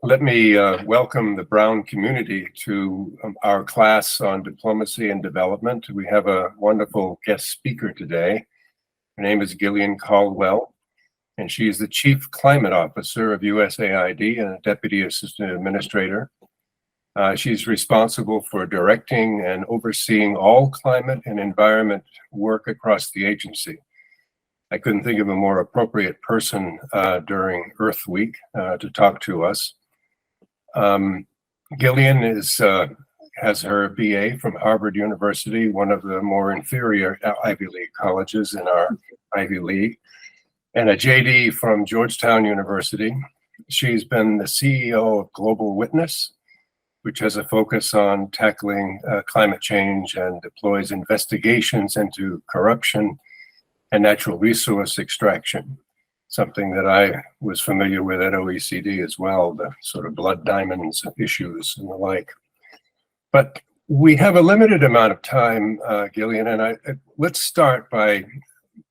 Let me welcome the Brown community to our class on diplomacy and development. We have a wonderful guest speaker today. Her name is Gillian Caldwell, and she is the Chief Climate Officer of USAID and a Deputy Assistant Administrator. She's responsible for directing and overseeing all climate and environment work across the agency. I couldn't think of a more appropriate person during Earth Week to talk to us. Gillian has her BA from Harvard University, one of the more inferior Ivy League colleges in our Ivy League, and a JD from Georgetown University. She's been the CEO of Global Witness, which has a focus on tackling climate change and deploys investigations into corruption and natural resource extraction, something that I was familiar with at OECD as well, the sort of blood diamonds issues and the like. But we have a limited amount of time, Gillian, and let's start by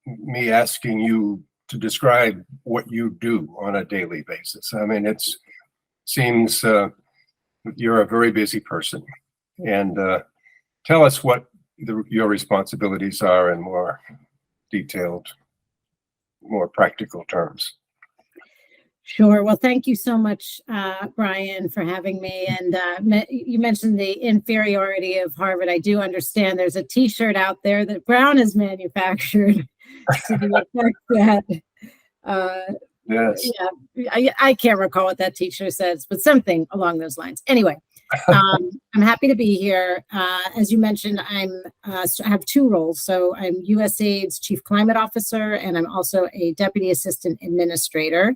me asking you to describe what you do on a daily basis. I mean, it seems you're a very busy person, and tell us what your responsibilities are in more detailed, more practical terms. Sure. Well, thank you so much, Brian, for having me. And you mentioned the inferiority of Harvard. I do understand there's a T-shirt out there that Brown has manufactured to the effect that, yes. Yeah, I can't recall what that T-shirt says, but something along those lines. Anyway, I'm happy to be here. As you mentioned, I have two roles. So I'm USAID's Chief Climate Officer, and I'm also a Deputy Assistant Administrator.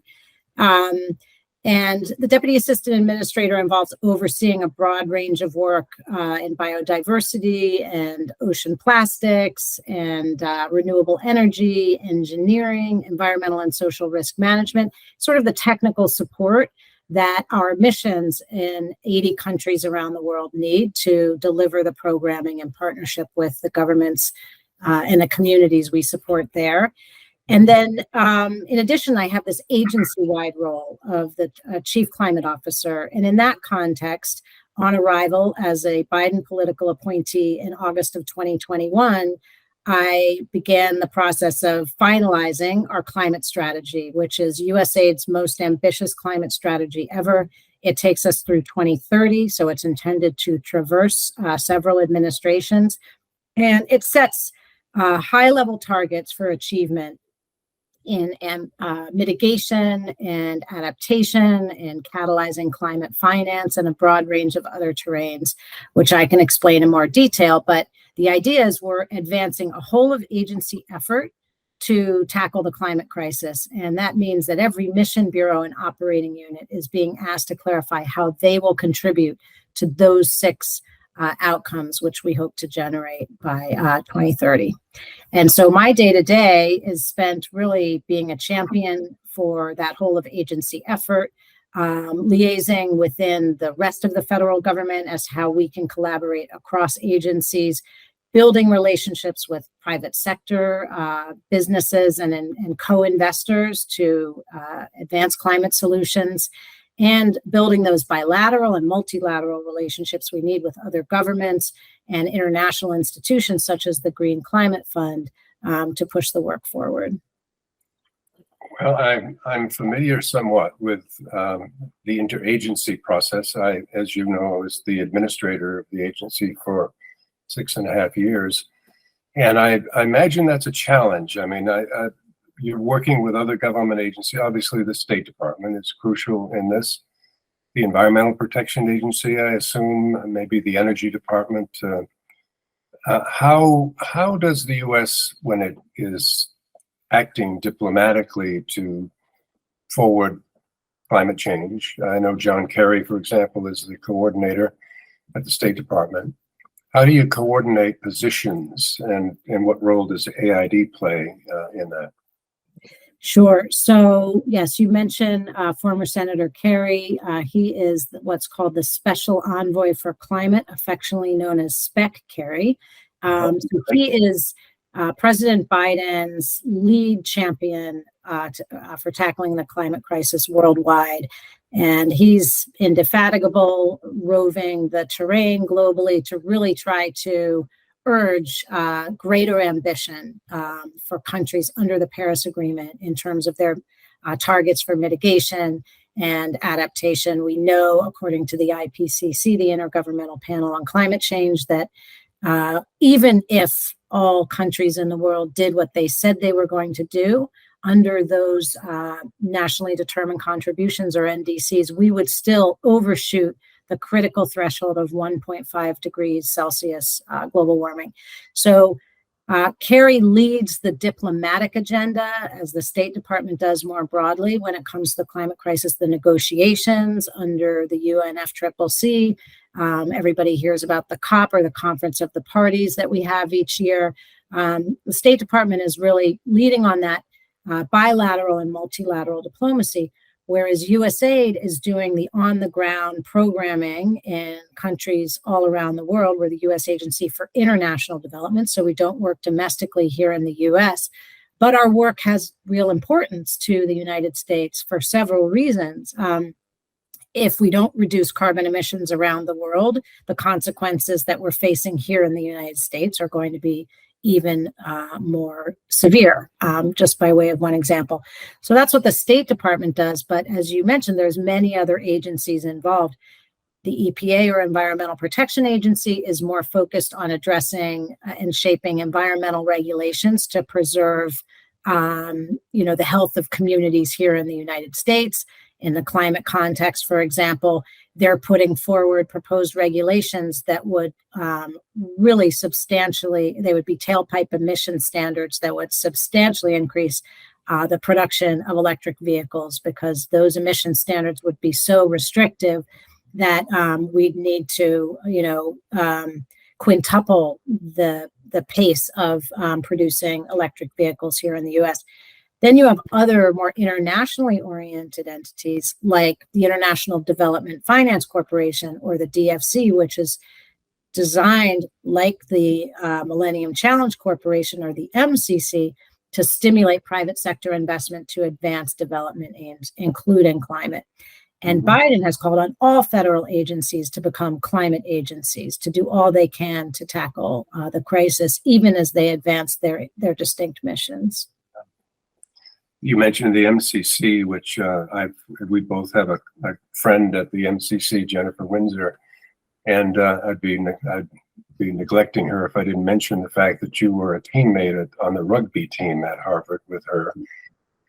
And the Deputy Assistant Administrator involves overseeing a broad range of work in biodiversity and ocean plastics and renewable energy, engineering, environmental and social risk management, sort of the technical support that our missions in 80 countries around the world need to deliver the programming in partnership with the governments and the communities we support there. And then, in addition, I have this agency-wide role of the Chief Climate Officer. And in that context, on arrival as a Biden political appointee in August of 2021, I began the process of finalizing our climate strategy, which is USAID's most ambitious climate strategy ever. It takes us through 2030, so it's intended to traverse several administrations. And it sets high-level targets for achievement in mitigation and adaptation and catalyzing climate finance and a broad range of other terrains, which I can explain in more detail. But the idea is we're advancing a whole of agency effort to tackle the climate crisis. And that means that every mission bureau and operating unit is being asked to clarify how they will contribute to those six outcomes, which we hope to generate by 2030. And so my day-to-day is spent really being a champion for that whole of agency effort, liaising within the rest of the federal government as how we can collaborate across agencies, building relationships with private sector businesses and co-investors to advance climate solutions, and building those bilateral and multilateral relationships we need with other governments and international institutions such as the Green Climate Fund to push the work forward. Well, I'm familiar somewhat with the interagency process. As you know, I was the administrator of the agency for 6.5 years. And I imagine that's a challenge. I mean, you're working with other government agencies. Obviously, the State Department is crucial in this. The Environmental Protection Agency, I assume, maybe the Energy Department. How does the U.S., when it is acting diplomatically to forward climate change? I know John Kerry, for example, is the coordinator at the State Department. How do you coordinate positions, and what role does AID play in that? Sure. So, yes, you mentioned former Senator Kerry. He is what's called the Special Envoy for Climate, affectionately known as Spec Kerry. So he is President Biden's lead champion for tackling the climate crisis worldwide. And he's indefatigable, roving the terrain globally to really try to urge greater ambition for countries under the Paris Agreement in terms of their targets for mitigation and adaptation. We know, according to the IPCC, the Intergovernmental Panel on Climate Change, that even if all countries in the world did what they said they were going to do under those nationally determined contributions, or NDCs, we would still overshoot the critical threshold of 1.5 degrees Celsius global warming. So Kerry leads the diplomatic agenda, as the State Department does more broadly when it comes to the climate crisis, the negotiations under the UNFCCC. Everybody hears about the COP, or the Conference of the Parties, that we have each year. The State Department is really leading on that bilateral and multilateral diplomacy, whereas USAID is doing the on-the-ground programming in countries all around the world. We're the U.S. Agency for International Development, so we don't work domestically here in the U.S., but our work has real importance to the United States for several reasons. If we don't reduce carbon emissions around the world, the consequences that we're facing here in the United States are going to be even more severe, just by way of one example. So that's what the State Department does. But as you mentioned, there's many other agencies involved. The EPA, or Environmental Protection Agency, is more focused on addressing and shaping environmental regulations to preserve, the health of communities here in the United States. In the climate context, for example, they're putting forward proposed regulations that would really substantially, they would be tailpipe emission standards that would substantially increase the production of electric vehicles, because those emission standards would be so restrictive that we'd need to, quintuple the pace of producing electric vehicles here in the U.S. Then you have other more internationally oriented entities like the International Development Finance Corporation, or the DFC, which is designed, like the Millennium Challenge Corporation, or the MCC, to stimulate private sector investment to advance development aims, including climate. And Biden has called on all federal agencies to become climate agencies, to do all they can to tackle the crisis, even as they advance their distinct missions. You mentioned the MCC, which we both have a friend at the MCC, Jennifer Windsor, and I'd be neglecting her if I didn't mention the fact that you were a teammate on the rugby team at Harvard with her.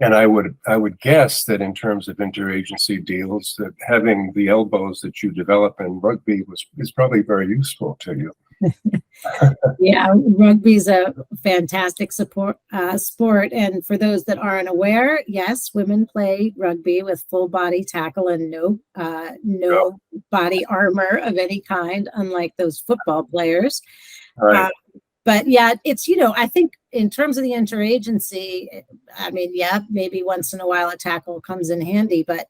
And I would guess that in terms of interagency deals, that having the elbows that you develop in rugby is probably very useful to you. Yeah, rugby's a fantastic sport. And for those that aren't aware, yes, women play rugby with full body tackle and no body armor of any kind, unlike those football players. Right. But yeah, it's, I think in terms of the interagency, maybe once in a while a tackle comes in handy, but,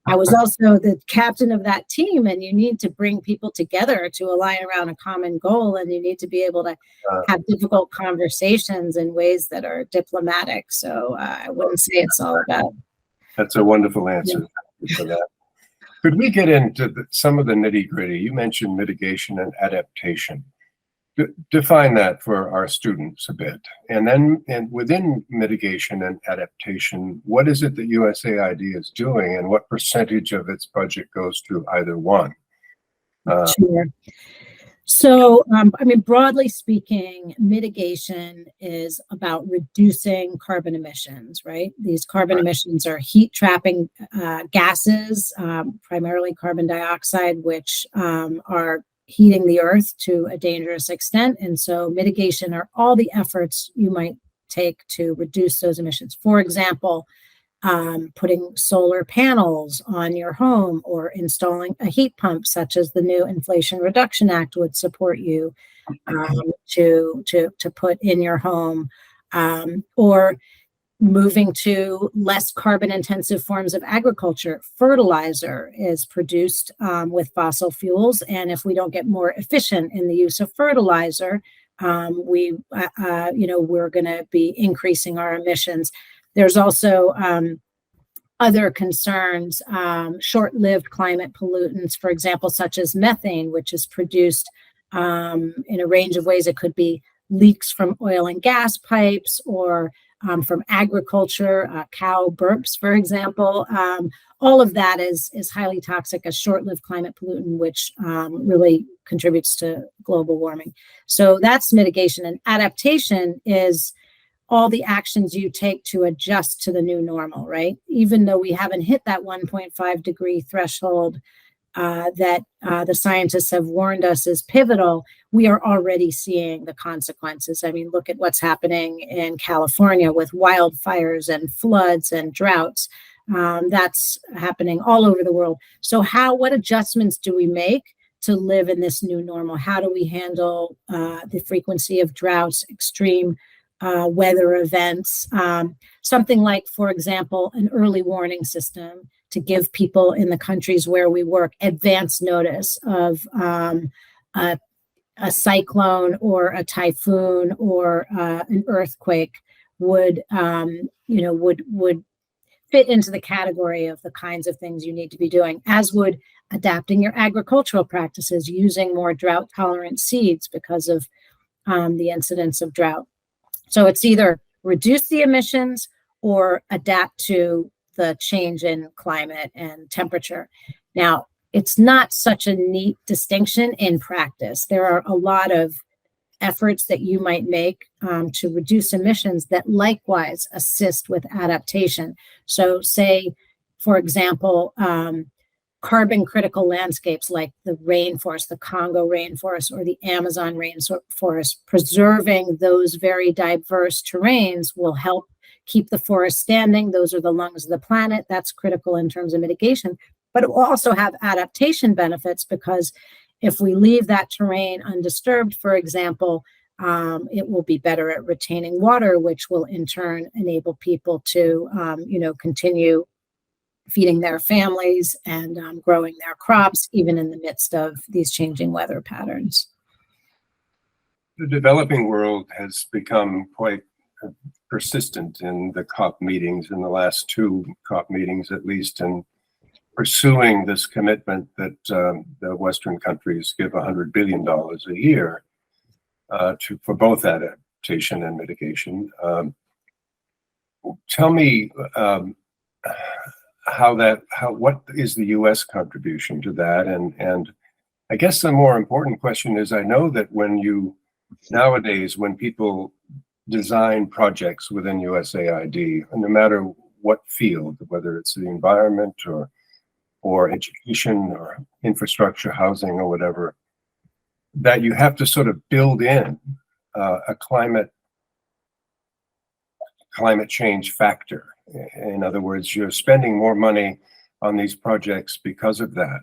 I was also the captain of that team, and you need to bring people together to align around a common goal, and you need to be able to have difficult conversations in ways that are diplomatic. So I wouldn't say it's all about. That's a wonderful answer for that. Could we get into some of the nitty-gritty? You mentioned mitigation and adaptation. Define that for our students a bit. And then within mitigation and adaptation, what is it that USAID is doing, and what percentage of its budget goes to either one? Sure. So, broadly speaking, mitigation is about reducing carbon emissions, right? These carbon emissions are heat trapping gases, primarily carbon dioxide, which are heating the earth to a dangerous extent. And so mitigation are all the efforts you might take to reduce those emissions. For example, putting solar panels on your home, or installing a heat pump, such as the new Inflation Reduction Act would support you to put in your home, or moving to less carbon intensive forms of agriculture. Fertilizer is produced with fossil fuels. And if we don't get more efficient in the use of fertilizer, we're going to be increasing our emissions. There's also other concerns, short-lived climate pollutants, for example, such as methane, which is produced in a range of ways. It could be leaks from oil and gas pipes or from agriculture, cow burps, for example. All of that is highly toxic, a short-lived climate pollutant, which really contributes to global warming. So that's mitigation. And adaptation is all the actions you take to adjust to the new normal, right? Even though we haven't hit that 1.5 degree threshold that the scientists have warned us is pivotal, we are already seeing the consequences. I mean, look at what's happening in California with wildfires and floods and droughts. That's happening all over the world. So what adjustments do we make to live in this new normal? How do we handle the frequency of droughts, extreme weather events? Something like, for example, an early warning system to give people in the countries where we work advance notice of a cyclone or a typhoon or an earthquake would fit into the category of the kinds of things you need to be doing, as would adapting your agricultural practices, using more drought-tolerant seeds because of the incidence of drought. So it's either reduce the emissions or adapt to the change in climate and temperature. Now, it's not such a neat distinction in practice. There are a lot of efforts that you might make to reduce emissions that likewise assist with adaptation. So say, for example, carbon critical landscapes like the rainforest, the Congo rainforest or the Amazon rainforest, preserving those very diverse terrains will help keep the forest standing. Those are the lungs of the planet. That's critical in terms of mitigation, but it will also have adaptation benefits because if we leave that terrain undisturbed, for example, it will be better at retaining water, which will in turn enable people to, continue feeding their families and growing their crops, even in the midst of these changing weather patterns. The developing world has become quite persistent in the COP meetings, in the last two COP meetings at least, and pursuing this commitment that the Western countries give $100 billion a year for both adaptation and mitigation. Tell me what is the U.S. contribution to that? And I guess the more important question is, I know that nowadays when people design projects within USAID, no matter what field, whether it's the environment or education or infrastructure, housing or whatever, that you have to sort of build in a climate change factor. In other words, you're spending more money on these projects because of that.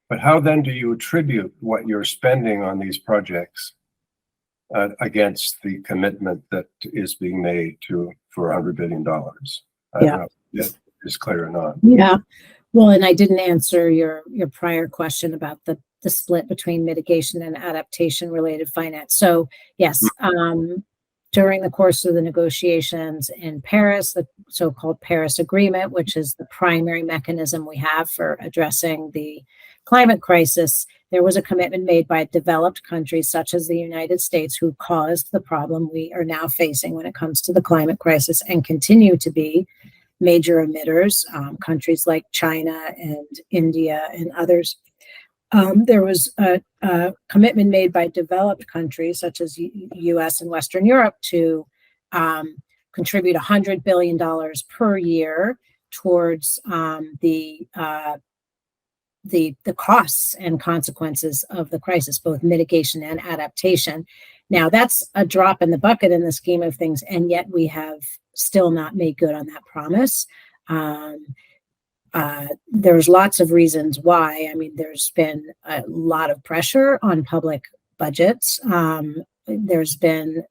But how then do you attribute what you're spending on these projects against the commitment that is being made for $100 billion? I don't know if that is clear or not. Yeah. Well, and I didn't answer your prior question about the split between mitigation and adaptation related finance. So yes, during the course of the negotiations in Paris, the so-called Paris Agreement, which is the primary mechanism we have for addressing the climate crisis, there was a commitment made by developed countries such as the United States, who caused the problem we are now facing when it comes to the climate crisis and continue to be major emitters, countries like China and India and others. There was a commitment made by developed countries such as US and Western Europe to contribute $100 billion per year towards the costs and consequences of the crisis, both mitigation and adaptation. Now, that's a drop in the bucket in the scheme of things, and yet we have still not made good on that promise. There's lots of reasons why. I mean, there's been a lot of pressure on public budgets. There's been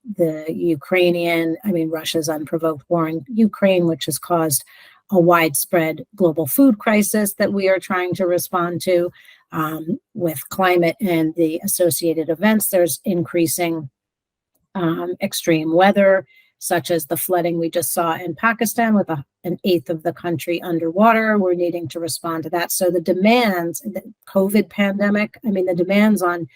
Russia's unprovoked war in Ukraine, which has caused a widespread global food crisis that we are trying to respond to. With climate and the associated events, there's increasing extreme weather, such as the flooding we just saw in Pakistan with an eighth of the country underwater. We're needing to respond to that. So the demands, the COVID pandemic, the demands on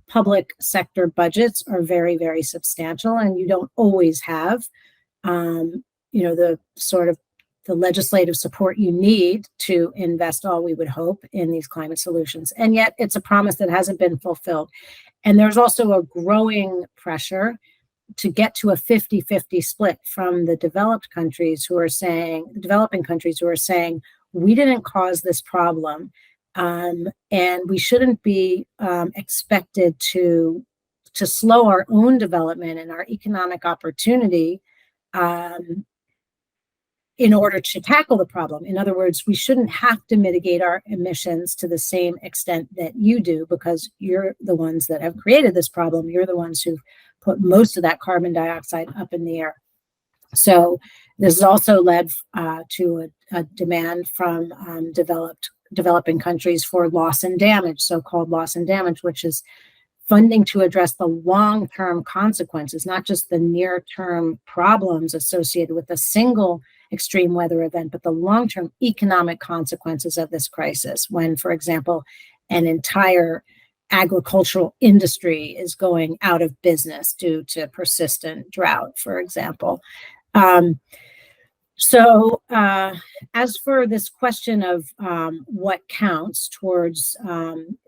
public sector budgets are very, very substantial, and you don't always have, the sort of the legislative support you need to invest all we would hope in these climate solutions. And yet it's a promise that hasn't been fulfilled. And there's also a growing pressure to get to a 50-50 split from the developing countries who are saying, we didn't cause this problem, and we shouldn't be expected to slow our own development and our economic opportunity in order to tackle the problem. In other words, we shouldn't have to mitigate our emissions to the same extent that you do, because you're the ones that have created this problem. You're the ones who've put most of that carbon dioxide up in the air. So this has also led to a demand from developing countries for loss and damage, so-called loss and damage, which is funding to address the long-term consequences, not just the near-term problems associated with a single extreme weather event, but the long-term economic consequences of this crisis. When, for example, an entire agricultural industry is going out of business due to persistent drought, for example. As for this question of what counts towards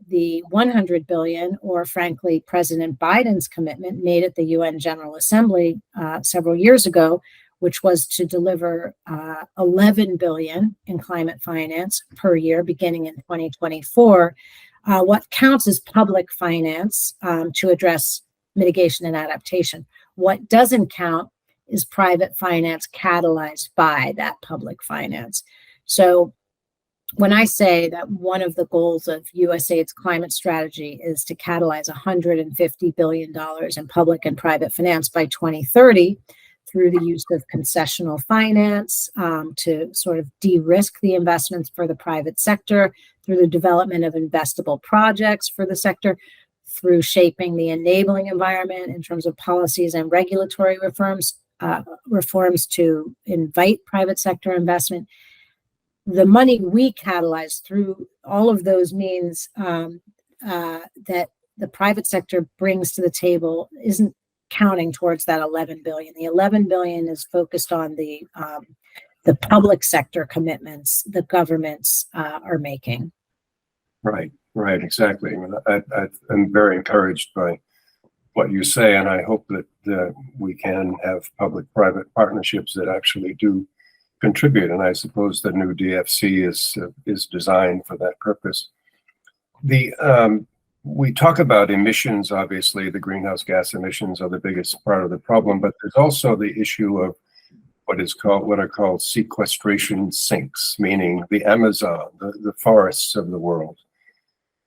the 100 billion, or frankly, President Biden's commitment made at the UN General Assembly several years ago, which was to deliver 11 billion in climate finance per year beginning in 2024, what counts is public finance to address mitigation and adaptation. What doesn't count is private finance catalyzed by that public finance. So when I say that one of the goals of USAID's climate strategy is to catalyze $150 billion in public and private finance by 2030 through the use of concessional finance to sort of de-risk the investments for the private sector, through the development of investable projects for the sector, through shaping the enabling environment in terms of policies and regulatory reforms to invite private sector investment. The money we catalyze through all of those means that the private sector brings to the table isn't counting towards that 11 billion. The 11 billion is focused on the public sector commitments the governments are making. Right, exactly. I'm very encouraged by what you say, and I hope that we can have public-private partnerships that actually do contribute. And I suppose the new DFC is designed for that purpose. We talk about emissions. Obviously, the greenhouse gas emissions are the biggest part of the problem, but there's also the issue of what are called sequestration sinks, meaning the Amazon, the forests of the world.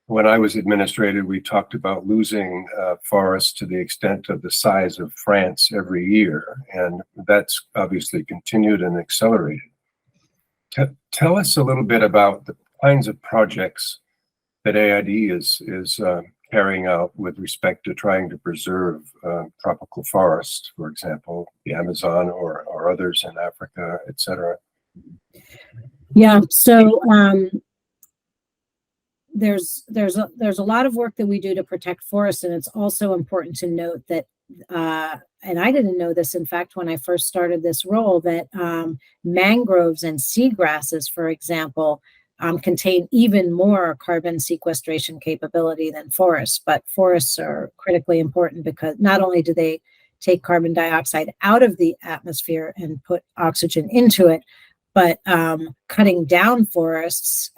When I was administrator, we talked about losing forests to the extent of the size of France every year, and that's obviously continued and accelerated. Tell us a little bit about the kinds of projects that AID is carrying out with respect to trying to preserve tropical forests, for example, the Amazon or others in Africa, et cetera. Yeah, so there's a lot of work that we do to protect forests, and it's also important to note that, and I didn't know this, in fact, when I first started this role, that mangroves and seagrasses, for example, contain even more carbon sequestration capability than forests. But forests are critically important because not only do they take carbon dioxide out of the atmosphere and put oxygen into it, but cutting down forests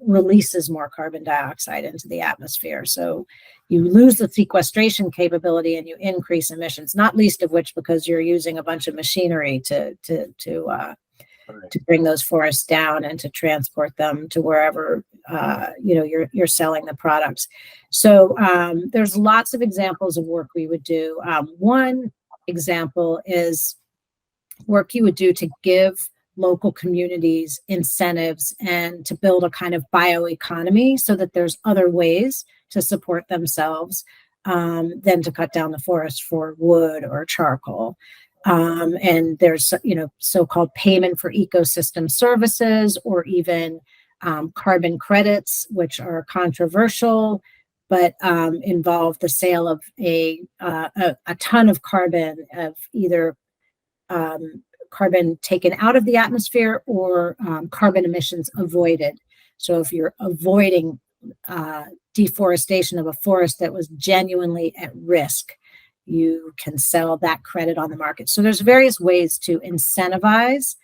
releases more carbon dioxide into the atmosphere. So you lose the sequestration capability and you increase emissions, not least of which because you're using a bunch of machinery to bring those forests down and to transport them to wherever you're selling the products. So there's lots of examples of work we would do. One example is work you would do to give local communities incentives and to build a kind of bioeconomy so that there's other ways to support themselves than to cut down the forest for wood or charcoal. And there's, so-called payment for ecosystem services, or even carbon credits, which are controversial, but involve the sale of a ton of carbon, of either carbon taken out of the atmosphere or carbon emissions avoided. So if you're avoiding deforestation of a forest that was genuinely at risk, you can sell that credit on the market. So there's various ways to incentivize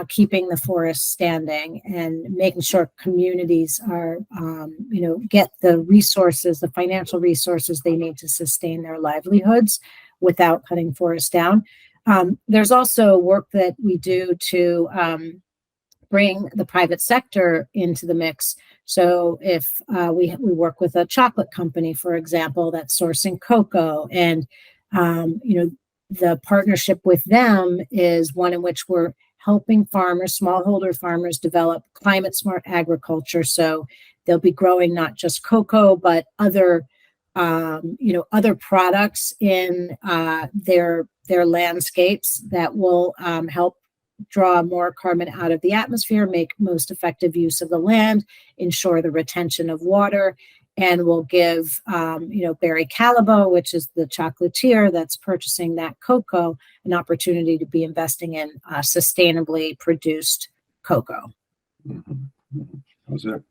keeping the forest standing and making sure communities are, get the resources, the financial resources they need to sustain their livelihoods without cutting forests down. There's also work that we do to bring the private sector into the mix. So if we work with a chocolate company, for example, that's sourcing cocoa, and the partnership with them is one in which we're helping farmers, smallholder farmers, develop climate smart agriculture. So they'll be growing not just cocoa, but other products in their landscapes that will help draw more carbon out of the atmosphere, make most effective use of the land, ensure the retention of water, and will give, Barry Callebaut, which is the chocolatier that's purchasing that cocoa, an opportunity to be investing in sustainably produced cocoa. Mm-hmm. Those are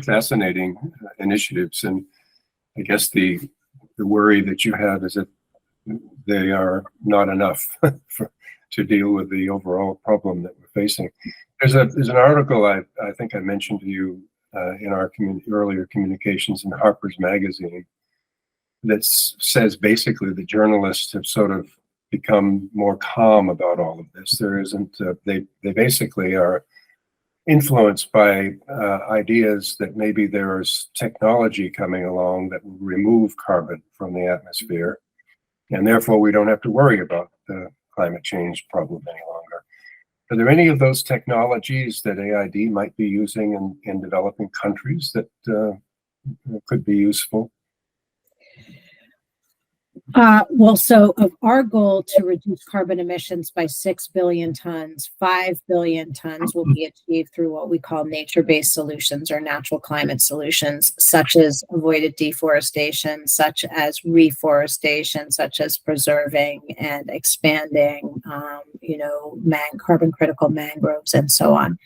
fascinating initiatives, and I guess the worry that you have is that they are not enough to deal with the overall problem that we're facing. There's an article I think I mentioned to you in our earlier communications in Harper's Magazine that says basically the journalists have sort of become more calm about all of this. There isn't, they basically are influenced by ideas that maybe there's technology coming along that will remove carbon from the atmosphere, and therefore we don't have to worry about the climate change problem any longer. Are there any of those technologies that AID might be using in developing countries that could be useful? So of our goal to reduce carbon emissions by 6 billion tons, 5 billion tons will be achieved through what we call nature-based solutions or natural climate solutions, such as avoided deforestation, such as reforestation, such as preserving and expanding, carbon critical mangroves and so on.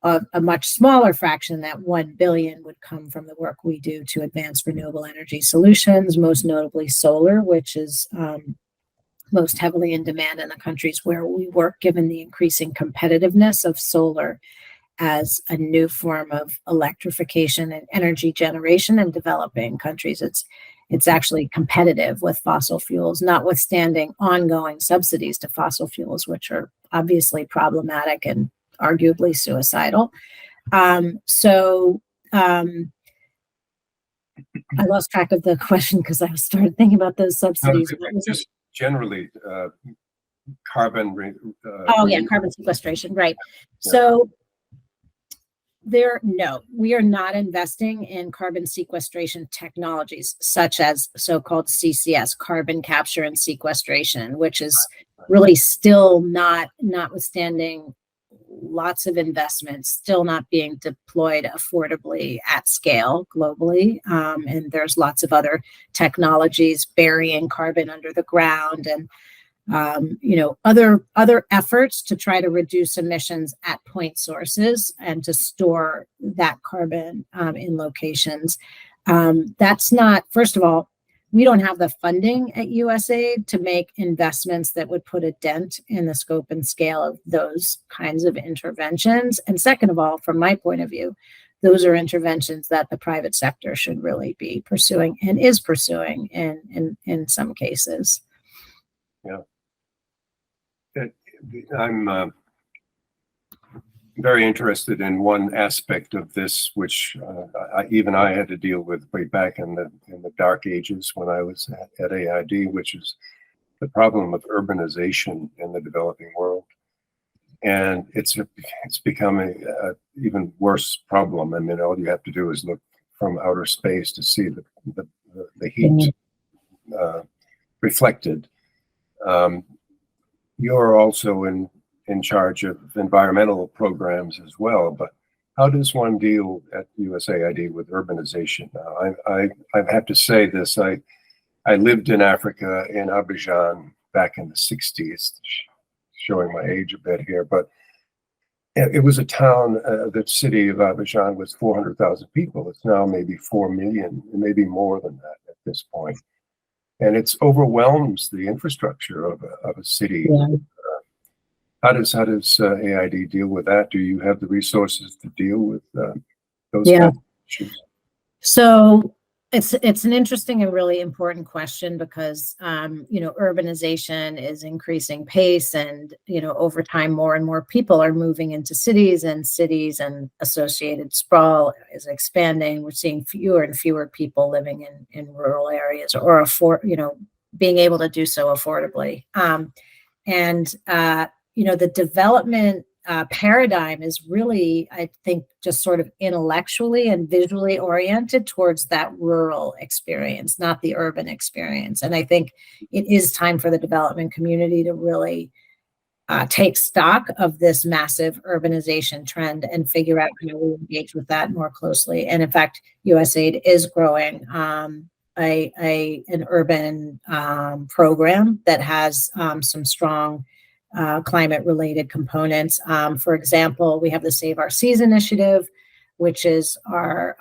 A much smaller fraction, that 1 billion, would come from the work we do to advance renewable energy solutions, most notably solar, which is most heavily in demand in the countries where we work, given the increasing competitiveness of solar as a new form of electrification and energy generation in developing countries. It's actually competitive with fossil fuels, notwithstanding ongoing subsidies to fossil fuels, which are obviously problematic and arguably suicidal. I lost track of the question because I started thinking about those subsidies. Just generally, carbon. Carbon sequestration, right. Yeah. So we are not investing in carbon sequestration technologies such as so-called CCS, carbon capture and sequestration, which is really still notwithstanding lots of investments, still not being deployed affordably at scale globally. And there's lots of other technologies burying carbon under the ground, and other efforts to try to reduce emissions at point sources and to store that carbon in locations. That's not, first of all, we don't have the funding at USAID to make investments that would put a dent in the scope and scale of those kinds of interventions. And second of all, from my point of view, those are interventions that the private sector should really be pursuing and is pursuing in some cases. Yeah. I'm very interested in one aspect of this, which I had to deal with way back in the dark ages when I was at AID, which is the problem of urbanization in the developing world, and it's become a even worse problem. I mean, all you have to do is look from outer space to see the heat reflected. You're also in charge of environmental programs as well, but how does one deal at USAID with urbanization? I have to say this, I lived in Africa, in Abidjan, back in the 60s, showing my age a bit here, but it was a town, the city of Abidjan was 400,000 people. It's now maybe 4 million, maybe more than that at this point. And it overwhelms the infrastructure of a city. Yeah. How does AID deal with that? Do you have the resources to deal with those Yeah. kinds of issues? So it's an interesting and really important question because urbanization is increasing pace, and over time more and more people are moving into cities, and associated sprawl is expanding. We're seeing fewer and fewer people living in rural areas, or being able to do so affordably. The development paradigm is really, I think, just sort of intellectually and visually oriented towards that rural experience, not the urban experience. And I think it is time for the development community to really take stock of this massive urbanization trend and figure out how we engage with that more closely. And in fact, USAID is growing an urban program that has some strong climate-related components. For example, we have the Save Our Seas initiative, which is our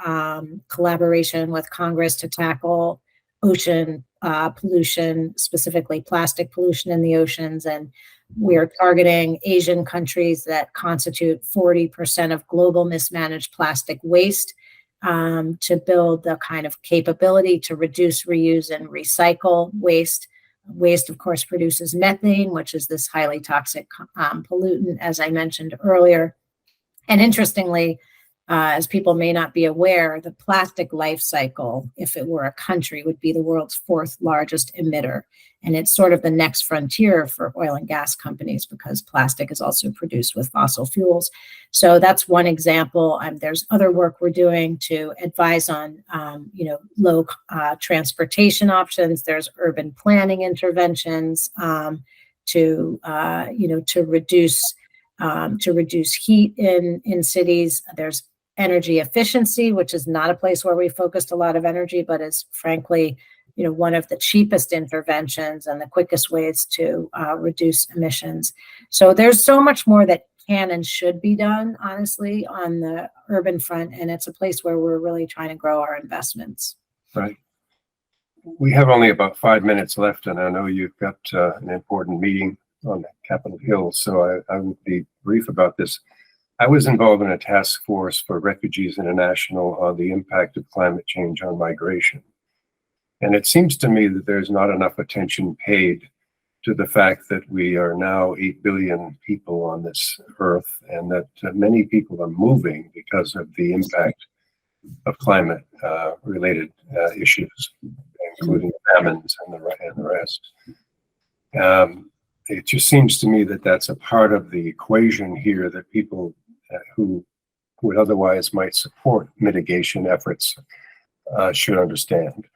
collaboration with Congress to tackle ocean pollution, specifically plastic pollution in the oceans. And we are targeting Asian countries that constitute 40% of global mismanaged plastic waste, to build the kind of capability to reduce, reuse, and recycle waste. Waste, of course, produces methane, which is this highly toxic pollutant, as I mentioned earlier. And interestingly, as people may not be aware, the plastic life cycle, if it were a country, would be the world's fourth largest emitter. And it's sort of the next frontier for oil and gas companies because plastic is also produced with fossil fuels. So that's one example. There's other work we're doing to advise on, low transportation options. There's urban planning interventions to reduce heat in cities. There's energy efficiency, which is not a place where we focused a lot of energy, but is frankly, one of the cheapest interventions and the quickest ways to reduce emissions. So there's so much more that can and should be done, honestly, on the urban front, and it's a place where we're really trying to grow our investments. Right. We have only about 5 minutes left, and I know you've got an important meeting on Capitol Hill, so I will be brief about this. I was involved in a task force for Refugees International on the impact of climate change on migration. And it seems to me that there's not enough attention paid to the fact that we are now 8 billion people on this earth, and that many people are moving because of the impact of climate related issues, including famines and the rest. It just seems to me that that's a part of the equation here that people who would otherwise might support mitigation efforts should understand.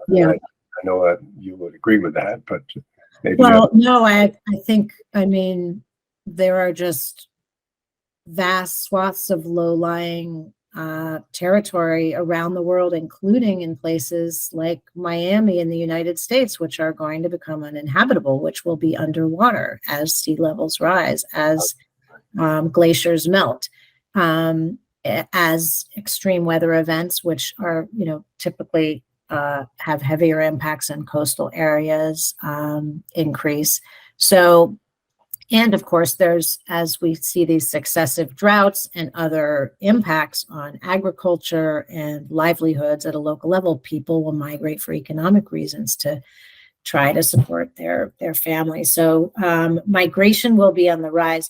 Yeah, I know you would agree with that, but maybe. Well, no, I think, there are just vast swaths of low-lying territory around the world, including in places like Miami in the United States, which are going to become uninhabitable, which will be underwater as sea levels rise, as glaciers melt, as extreme weather events, which are, typically have heavier impacts in coastal areas, increase. So, and of course, as we see these successive droughts and other impacts on agriculture and livelihoods at a local level, people will migrate for economic reasons to try to support their families. So migration will be on the rise.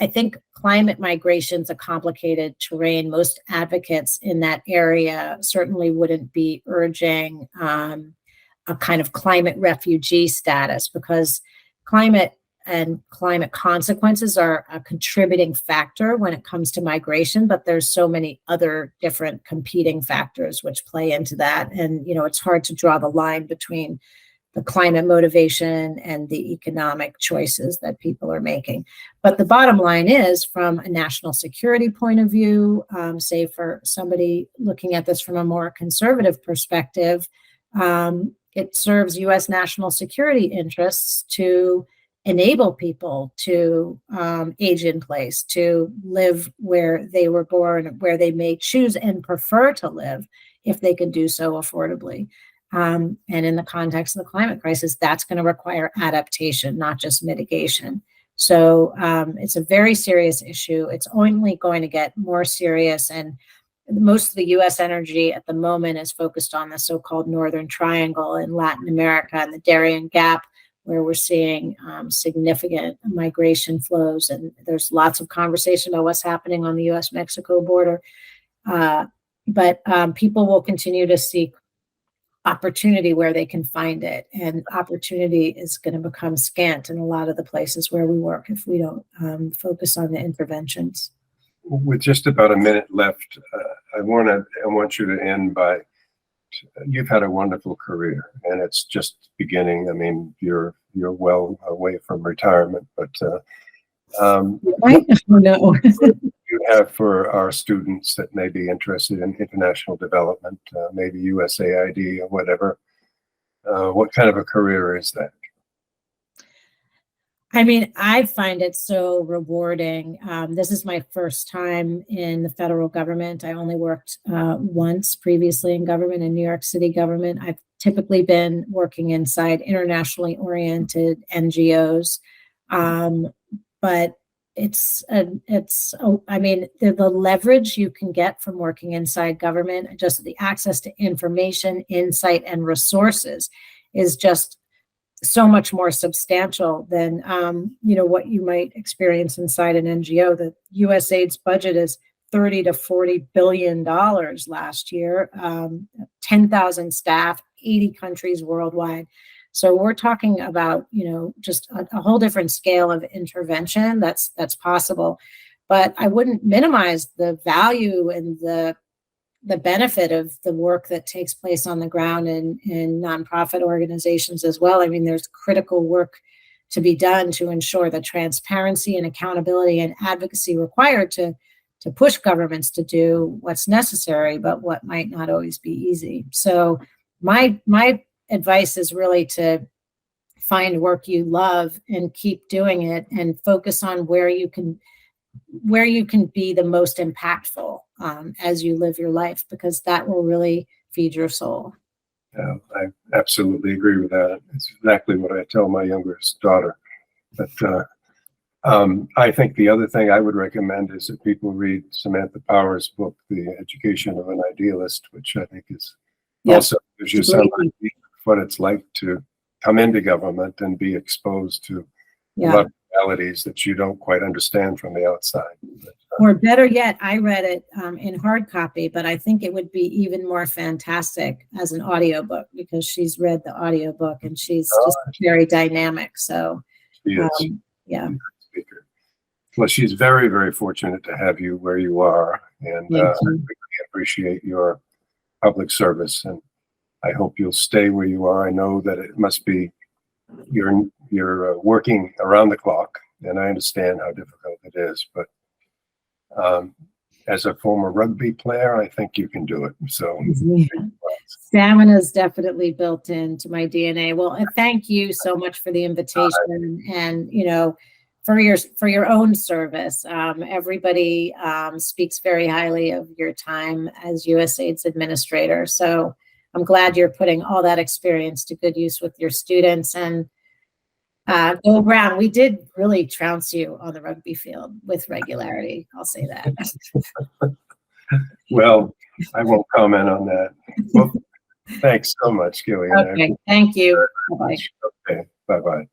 I think climate migration is a complicated terrain. Most advocates in that area certainly wouldn't be urging a kind of climate refugee status, because climate and climate consequences are a contributing factor when it comes to migration, but there's so many other different competing factors which play into that. And, it's hard to draw the line between climate motivation and the economic choices that people are making. But the bottom line is, from a national security point of view, say for somebody looking at this from a more conservative perspective, it serves U.S. national security interests to enable people to age in place, to live where they were born, where they may choose and prefer to live if they can do so affordably. And in the context of the climate crisis, that's going to require adaptation, not just mitigation. So it's a very serious issue. It's only going to get more serious. And most of the U.S. energy at the moment is focused on the so-called Northern Triangle in Latin America and the Darien Gap, where we're seeing significant migration flows. And there's lots of conversation about what's happening on the U.S.-Mexico border. But people will continue to seek opportunity where they can find it. And opportunity is going to become scant in a lot of the places where we work if we don't focus on the interventions. With just about a minute left, I want you to end by, you've had a wonderful career and it's just beginning. I mean, you're well away from retirement, but No. you have for our students that may be interested in international development, maybe USAID or whatever, what kind of a career is that? I mean, I find it so rewarding. This is my first time in the federal government. I only worked once previously in government, in New York City government. I've typically been working inside internationally oriented NGOs. But I mean, the leverage you can get from working inside government, just the access to information, insight, and resources is just so much more substantial than what you might experience inside an NGO. The USAID's budget is $30 to $40 billion last year, 10,000 staff, 80 countries worldwide. So we're talking about, just a whole different scale of intervention that's possible. But I wouldn't minimize the value and the benefit of the work that takes place on the ground in nonprofit organizations as well. I mean, there's critical work to be done to ensure the transparency and accountability and advocacy required to push governments to do what's necessary, but what might not always be easy. So my advice is really to find work you love and keep doing it, and focus on where you can be the most impactful as you live your life, because that will really feed your soul. Yeah, I absolutely agree with that. It's exactly what I tell my youngest daughter. But I think the other thing I would recommend is that people read Samantha Power's book, The Education of an Idealist, which I think is also gives you some idea of what it's like to come into government and be exposed to a lot of realities that you don't quite understand from the outside. But, or better yet, I read it in hard copy, but I think it would be even more fantastic as an audiobook, because she's read the audiobook and she's just very dynamic. So she is. Yeah. Speaker. Well, she's very, very fortunate to have you where you are, and I really appreciate your public service, and I hope you'll stay where you are. I know that it must be, you're working around the clock, and I understand how difficult it is, but as a former rugby player, I think you can do it. So stamina is definitely built into my DNA. Well, thank you so much for the invitation, and for your own service. Everybody speaks very highly of your time as USAID's administrator. So I'm glad you're putting all that experience to good use with your students. And go Brown, we did really trounce you on the rugby field with regularity. I'll say that. Well, I won't comment on that. Well, thanks so much, Gillian. Okay, thank you. Bye-bye. Okay, bye-bye.